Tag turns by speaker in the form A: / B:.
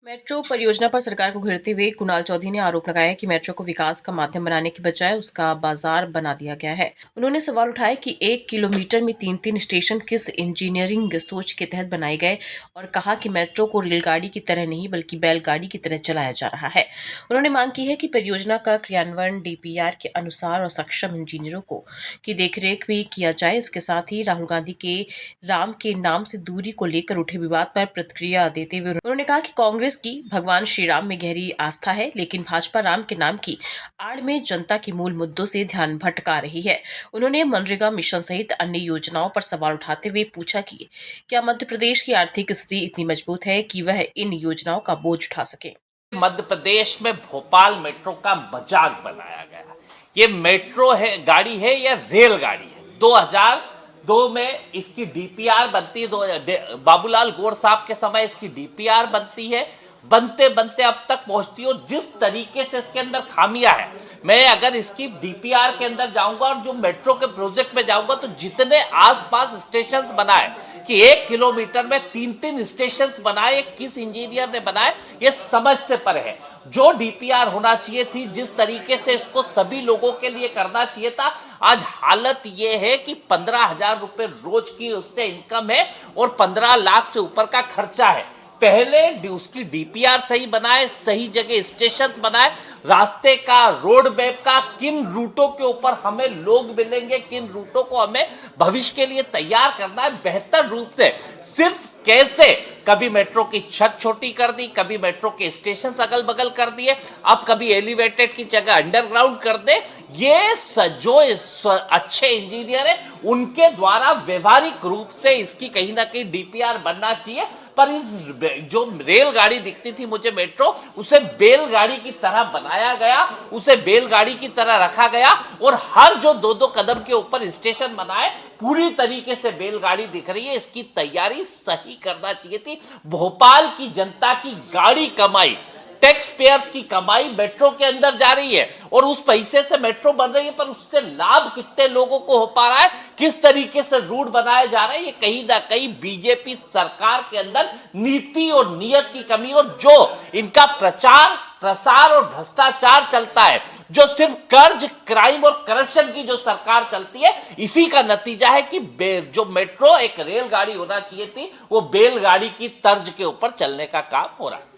A: Metro परियोजना पर सरकार को घेरते हुए कुणाल चौधरी ने आरोप लगाया कि मेट्रो को विकास का माध्यम बनाने के बजाय उसका बाजार बना दिया गया है। उन्होंने सवाल उठाया कि 1 किलोमीटर में 3-3 स्टेशन किस इंजीनियरिंग सोच के तहत बनाए गए और कहा कि मेट्रो को रेलगाड़ी की तरह नहीं बल्कि बैलगाड़ी की तरह चलाया जा रहा है। उन्होंने मांग की है कि परियोजना का क्रियान्वयन डीपीआर के अनुसार और सक्षम इंजीनियरों की देखरेख भी किया जाए। इसके साथ ही राहुल गांधी के राम के नाम से दूरी को लेकर उठे विवाद पर प्रतिक्रिया देते हुए उन्होंने कहा कि कांग्रेस की भगवान श्री राम में गहरी आस्था है, लेकिन भाजपा राम के नाम की आड़ में जनता के मूल मुद्दों से ध्यान भटका रही है। उन्होंने मनरेगा मिशन सहित अन्य योजनाओं पर सवाल उठाते हुए पूछा कि क्या मध्य प्रदेश की आर्थिक स्थिति इतनी मजबूत है कि वह इन योजनाओं का बोझ उठा सके।
B: मध्य प्रदेश में भोपाल मेट्रो का मजाक बनाया गया। ये मेट्रो है, गाड़ी है या रेलगाड़ी है। 2002 में इसकी डीपीआर बनती है, बाबूलाल गौर साहब के समय इसकी डीपीआर बनती है, बनते बनते अब तक पहुंचती हो। जिस तरीके से इसके अंदर खामियां है, मैं अगर इसकी डीपीआर के अंदर जाऊंगा और जो मेट्रो के प्रोजेक्ट में जाऊंगा तो जितने आसपास स्टेशंस बनाए कि 1 किलोमीटर में 3-3 स्टेशंस बनाए, किस इंजीनियर ने बनाए ये समझ से परे है। जो डीपीआर होना चाहिए थी, जिस तरीके से इसको सभी लोगों के लिए करना चाहिए था, आज हालत ये है कि 15,000 रुपए रोज की उससे इनकम है और 15 लाख से ऊपर का खर्चा है। पहले उसकी डीपीआर सही बनाए, सही जगह स्टेशन बनाए, रास्ते का, रोड मैप का, किन रूटों के ऊपर हमें लोग मिलेंगे, किन रूटों को हमें भविष्य के लिए तैयार करना है बेहतर रूप से। सिर्फ कैसे कभी मेट्रो की छत छोटी कर दी, कभी मेट्रो के स्टेशन अगल बगल कर दिए, अब कभी एलिवेटेड की जगह अंडरग्राउंड कर दे। ये जो अच्छे इंजीनियर है उनके द्वारा व्यवहारिक रूप से इसकी कहीं ना कहीं डीपीआर बनना चाहिए। पर इस जो रेलगाड़ी दिखती थी मुझे मेट्रो, उसे बैलगाड़ी की तरह बनाया गया, उसे बैलगाड़ी की तरह रखा गया और हर जो 2-2 कदम के ऊपर स्टेशन बनाए पूरी तरीके से बैलगाड़ी दिख रही है। इसकी तैयारी सही करना चाहिए थी। भोपाल की जनता की गाड़ी कमाई, टैक्स पेयर्स की कमाई मेट्रो के अंदर जा रही है और उस पैसे से मेट्रो बन रही है, पर उससे लाभ कितने लोगों को हो पा रहा है, किस तरीके से रूट बनाए जा रहे हैं, ये कहीं ना कहीं बीजेपी सरकार के अंदर नीति और नियत की कमी। और जो इनका प्रचार प्रसार और भ्रष्टाचार चलता है, जो सिर्फ कर्ज, क्राइम और करप्शन की जो सरकार चलती है, इसी का नतीजा है कि जो मेट्रो एक रेलगाड़ी होना चाहिए थी वो बैलगाड़ी की तर्ज के ऊपर चलने का काम हो रहा है।